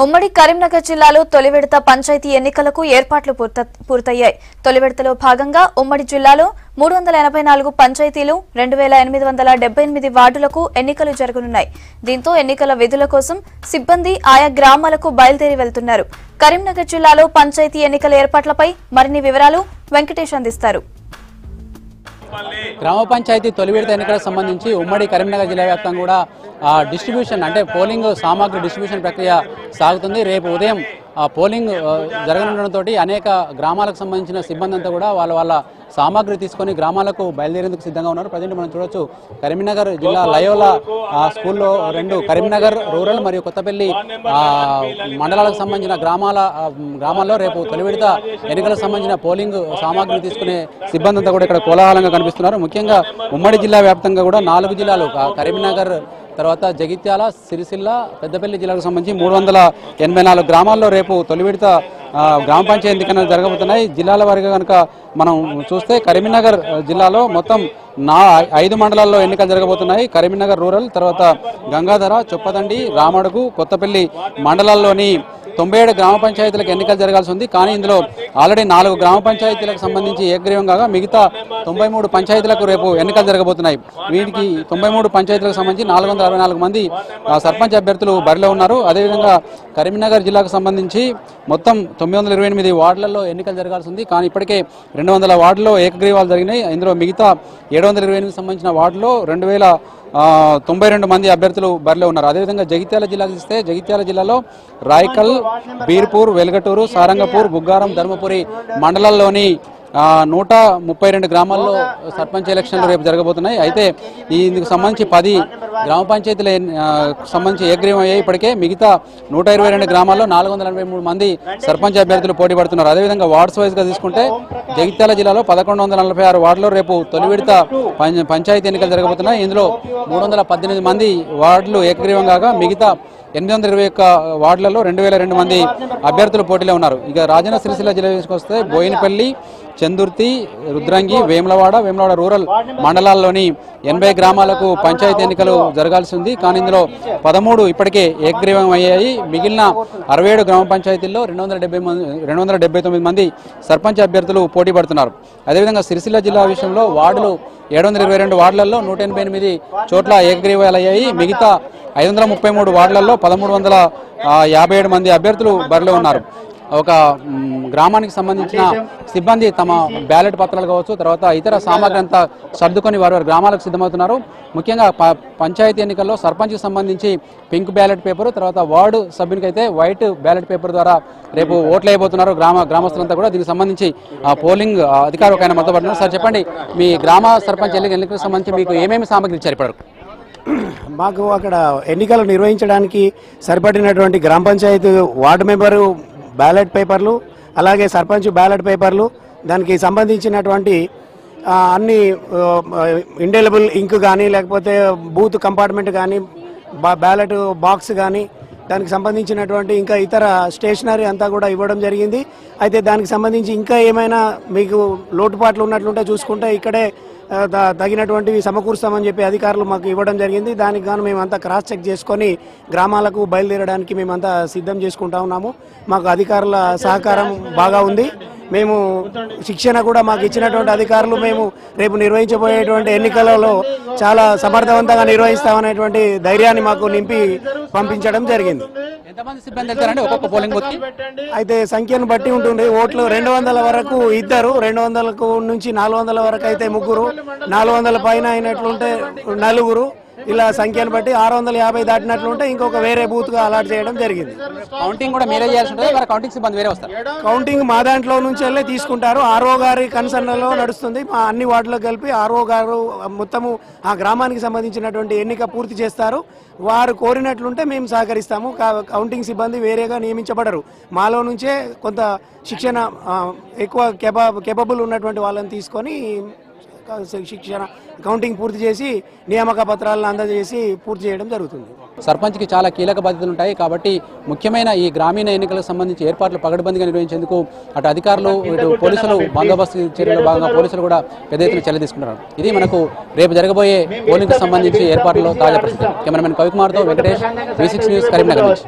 ఉమ్మడి కరీంనగర్ జిల్లాలో తొలి విడత పంచాయతీ ఎన్నికలకు ఏర్పాట్లు పూర్తయ్యాయి. తొలి విడతలో భాగంగా ఉమ్మడి జిల్లాలో 384 పంచాయతీలు 2878 వార్డులకు ఎన్నికలు జరగనున్నాయి. దీంతో ఎన్నికల విధుల కోసం సిబ్బంది ఆయా గ్రామాలకు బయలుదేరి వెళ్తున్నారు. కరీంనగర్ జిల్లాలో పంచాయతీ ఎన్నికల ఏర్పాట్లపై మరిన్ని వివరాలు వెంకటేష్ అందిస్తారు. గ్రామ పంచాయతీ తొలి విడత ఎన్నికలకు సంబంధించి ఉమ్మడి కరీంనగర్ జిల్లా వ్యాప్తంగా కూడా డిస్ట్రిబ్యూషన్ అంటే పోలింగ్ సామాగ్రి డిస్ట్రిబ్యూషన్ ప్రక్రియ సాగుతుంది. రేపు ఉదయం పోలింగ్ జరగనుండడంతో అనేక గ్రామాలకు సంబంధించిన సిబ్బంది అంతా కూడా వాళ్ళ సామాగ్రి తీసుకొని గ్రామాలకు బయలుదేరేందుకు సిద్ధంగా ఉన్నారు. ప్రజెంట్ మనం చూడొచ్చు కరీంనగర్ జిల్లా లయోలా స్కూల్లో 2 కరీంనగర్ రూరల్ మరియు కొత్తపల్లి మండలాలకు సంబంధించిన గ్రామాల్లో రేపు తొలి విడత ఎన్నికలకు సంబంధించిన పోలింగ్ సామాగ్రి తీసుకునే సిబ్బంది అంతా కూడా ఇక్కడ కోలాహలంగా కనిపిస్తున్నారు. ముఖ్యంగా ఉమ్మడి జిల్లా వ్యాప్తంగా కూడా 4 జిల్లాలు కరీంనగర్ తర్వాత జగిత్యాల, సిరిసిల్ల, పెద్దపల్లి జిల్లాకు సంబంధించి 384 గ్రామాల్లో రేపు తొలి విడత గ్రామ పంచాయతీ ఎన్నికలు జరగబోతున్నాయి. జిల్లాల వారీగా కనుక మనం చూస్తే కరీంనగర్ జిల్లాలో మొత్తం 5 మండలాల్లో ఎన్నికలు జరగబోతున్నాయి. కరీంనగర్ రూరల్, తర్వాత గంగాధర, చొప్పదండి, రామడుగు, కొత్తపల్లి మండలాల్లోని 97 గ్రామ పంచాయతీలకు ఎన్నికలు జరగాల్సి ఉంది. కానీ ఇందులో ఆల్రెడీ 4 గ్రామ పంచాయతీలకు సంబంధించి ఏకగ్రీవం కాగా మిగతా 93 పంచాయతీలకు రేపు ఎన్నికలు జరగబోతున్నాయి. వీటికి 93 పంచాయతీలకు సంబంధించి 464 మంది సర్పంచ్ అభ్యర్థులు బరిలో ఉన్నారు. అదేవిధంగా కరీంనగర్ జిల్లాకు సంబంధించి మొత్తం 928 వార్డులలో ఎన్నికలు జరగాల్సి ఉంది. కానీ ఇప్పటికే 200 వార్డుల్లో ఏకగ్రీవాలు జరిగినాయి. ఇందులో మిగతా 728 సంబంధించిన వార్డులో 2092 మంది అభ్యర్థులు బరిలో ఉన్నారు. అదేవిధంగా జగిత్యాల జిల్లాకు ఇస్తే జగిత్యాల జిల్లాలో రాయకల్, బీర్పూర్, వెలగటూరు, సారంగపూర్, బుగ్గారం, ధర్మపురి మండలాల్లోని 132 గ్రామాల్లో సర్పంచ్ ఎలక్షన్లు రేపు జరగబోతున్నాయి. అయితే ఇందుకు సంబంధించి 10 గ్రామ పంచాయతీల సంబంధించి ఏకగ్రీవం అయ్యాయి. ఇప్పటికే మిగతా 122 గ్రామాల్లో 483 మంది సర్పంచ్ అభ్యర్థులు పోటీ పడుతున్నారు. అదేవిధంగా వార్డ్స్ వైజ్గా తీసుకుంటే జగిత్యాల జిల్లాలో 1146 వార్డులో రేపు తొలి విడత పంచాయతీ ఎన్నికలు జరగబోతున్నాయి. ఇందులో 318 మంది వార్డులు ఏకగ్రీవం కాగా మిగతా 821 వార్డులలో 2002 మంది అభ్యర్థులు పోటీలో ఉన్నారు. ఇక రాజన్న సిరిసిల్ల జిల్లా తీసుకొస్తే బోయినపల్లి, చందుర్తి, రుద్రంగి, వేములవాడ రూరల్ మండలాల్లోని 80 గ్రామాలకు పంచాయతీ ఎన్నికలు జరగాల్సి ఉంది. కానీ ఇందులో 13 ఇప్పటికే ఏకగ్రీవం అయ్యాయి. మిగిలిన 67 గ్రామ పంచాయతీల్లో 279 మంది సర్పంచ్ అభ్యర్థులు పోటీ పడుతున్నారు. అదేవిధంగా సిరిసిల్ల జిల్లా విషయంలో వార్డులు 722 వార్డులలో 188 చోట్ల ఏకగ్రీవాలయ్యాయి. మిగతా 533 వార్డులలో 1357 మంది అభ్యర్థులు బరిలో ఉన్నారు. ఒక గ్రామానికి సంబంధించిన సిబ్బంది తమ బ్యాలెట్ పత్రాలు కావచ్చు, తర్వాత ఇతర సామాగ్రి అంతా సర్దుకొని వారి గ్రామాలకు సిద్ధమవుతున్నారు. ముఖ్యంగా పంచాయతీ ఎన్నికల్లో సర్పంచ్కి సంబంధించి పింక్ బ్యాలెట్ పేపర్, తర్వాత వార్డు సభ్యునికి అయితే వైట్ బ్యాలెట్ పేపర్ ద్వారా రేపు ఓట్లు వేయబోతున్నారు గ్రామస్తులంతా కూడా. దీనికి సంబంధించి పోలింగ్ అధికారి ఒక ఆయన మొత్తం పడుతున్నారు. సార్ చెప్పండి, మీ గ్రామ సర్పంచ్ ఎన్నికలకు సంబంధించి మీకు ఏమేమి సామాగ్రి ఇచ్చారు ఇప్పటివరకు? మాకు అక్కడ ఎన్నికలు నిర్వహించడానికి సరిపడినటువంటి గ్రామ పంచాయతీ వార్డు మెంబరు బ్యాలెట్ పేపర్లు, అలాగే సర్పంచ్ బ్యాలెట్ పేపర్లు, దానికి సంబంధించినటువంటి అన్ని ఇండెలిబుల్ ఇంక్ కానీ, లేకపోతే బూత్ కంపార్ట్మెంట్ కానీ, బ్యాలెట్ బాక్స్ కానీ, దానికి సంబంధించినటువంటి ఇంకా ఇతర స్టేషనరీ అంతా కూడా ఇవ్వడం జరిగింది. అయితే దానికి సంబంధించి ఇంకా ఏమైనా మీకు లోటుపాట్లు ఉన్నట్లుంటే చూసుకుంటే ఇక్కడే తగినటువంటివి సమకూరుస్తామని చెప్పి అధికారులు మాకు ఇవ్వడం జరిగింది. దానికి గాను మేమంతా క్రాస్ చెక్ చేసుకొని గ్రామాలకు బయలుదేరడానికి మేమంతా సిద్ధం చేసుకుంటా ఉన్నాము. మాకు అధికారుల సహకారం బాగా ఉంది. మేము శిక్షణ కూడా మాకు ఇచ్చినటువంటి అధికారులు మేము రేపు నిర్వహించబోయేటువంటి ఎన్నికలలో చాలా సమర్థవంతంగా నిర్వహిస్తామనేటువంటి ధైర్యాన్ని మాకు నింపి పంపించడం జరిగింది. అయితే సంఖ్యను బట్టి ఉంటుంది. ఓట్లు 200 వరకు 2, 200 నుంచి 400 వరకు అయితే 3, 400 పైన అయినట్లుంటే 4, ఇలా సంఖ్యను బట్టి 650 దాటినట్లుంటే ఇంకొక వేరే బూత్ గా అలాట్ చేయడం జరిగింది. కౌంటింగ్ కూడా మీరే చేయాల్సి ఉంటుంది. మరి కౌంటింగ్ సిబ్బంది వేరే వస్తారు? కౌంటింగ్ మా దాంట్లో నుంచి వెళ్ళి తీసుకుంటారు. ఆర్ఓ గారి కన్సర్న్లో నడుస్తుంది. మా అన్ని వార్డులో కలిపి ఆర్ఓ గారు మొత్తము ఆ గ్రామానికి సంబంధించినటువంటి ఎన్నిక పూర్తి చేస్తారు. వారు కోరినట్లుంటే మేము సహకరిస్తాము. కౌంటింగ్ సిబ్బంది వేరేగా నియమించబడరు. మాలో నుంచే కొంత శిక్షణ ఎక్కువ కేపబుల్ ఉన్నటువంటి వాళ్ళని తీసుకొని శిక్షణ కౌంటింగ్ పూర్తి చేసి నియామక పత్రాలను అందజేసి పూర్తి చేయడం జరుగుతుంది. సర్పంచ్కి చాలా కీలక బాధ్యతలు ఉంటాయి కాబట్టి ముఖ్యమైన ఈ గ్రామీణ ఎన్నికలకు సంబంధించి ఏర్పాట్లు పగడ్బందీగా నిర్వహించేందుకు అటు అధికారులు ఇటు పోలీసులు బందోబస్తు చర్యల్లో భాగంగా పోలీసులు కూడా పెద్ద ఎత్తున చర్యలు తీసుకుంటున్నారు. ఇది మనకు రేపు జరగబోయే పోలింగ్కి సంబంధించి ఏర్పాట్లలో తాజా పరిస్థితి. కెమెరామెన్ కవికుమార్తో వెంకటేష్, V6 న్యూస్, కరీంనగర్ నుంచి.